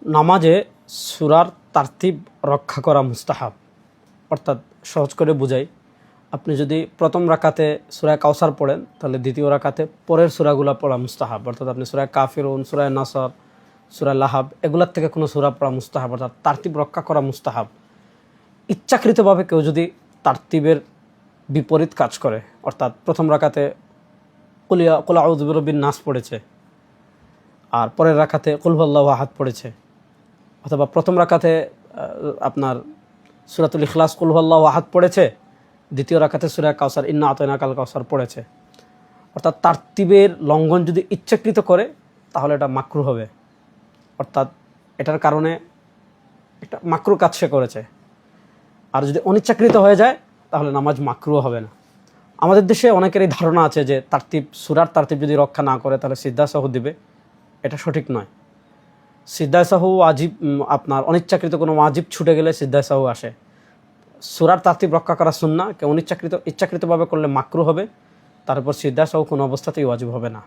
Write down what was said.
নামাজে সূরার তারতিব রক্ষা করা মুস্তাহাব। অর্থাৎ সহজ করে বুঝাই, আপনি যদি প্রথম রাকাতে সূরা কাউসার পড়েন তাহলে দ্বিতীয় রাকাতে পরের সূরাগুলো পড়া মুস্তাহাব। অর্থাৎ আপনি সূরা কাফিরুন, সূরা নাসর, সূরা লাহাব এগুলোর থেকে কোনো সূরা পড়া মুস্তাহাব, অর্থাৎ তারতিব রক্ষা করা মুস্তাহাব। ইচ্ছাকৃতভাবে কেউ যদি তারতিবের বিপরীত কাজ করে, অর্থাৎ প্রথম রাকাতে কুল আউযু বিরাব্বিন নাস পড়েছে আর পরের রাকাতে কুল হুয়াল্লাহু আহাদ পড়েছে, অথবা প্রথম রাকাতে আপনার সূরাতুল ইখলাস কুল হুয়াল্লাহু আহাদ পড়েছে, দ্বিতীয় রাকাতে সূরা কাউসার ইন্না আতাইনাকাল কাউসার পড়েছে, অর্থাৎ তারতিবের লঙ্ঘন যদি ইচ্ছাকৃত করে তাহলে এটা মাকরুহ হবে। অর্থাৎ এটার কারণে একটা মাকরুহ কাজ সে করেছে। আর যদি অনিচ্ছাকৃত হয়ে যায় তাহলে নামাজ মাকরুহ হবে না। আমাদের দেশে অনেকেরই ধারণা আছে যে সূরার তারতিব যদি রক্ষা না করে তাহলে সিজদা সাহু দিবে। এটা সঠিক নয়। সিজদা সাহু ওয়াজিব, আপনার অনিচ্ছাকৃত কোনো ওয়াজিব ছুটে গেলে সিজদা সাহু আসে। সূরার তারতিব রক্ষা করা সুন্নাহ, কেউ ইচ্ছাকৃতভাবে করলে মাকরুহ হবে। তারপর সিজদা সাহু কোনো অবস্থাতেই ওয়াজিব হবে না।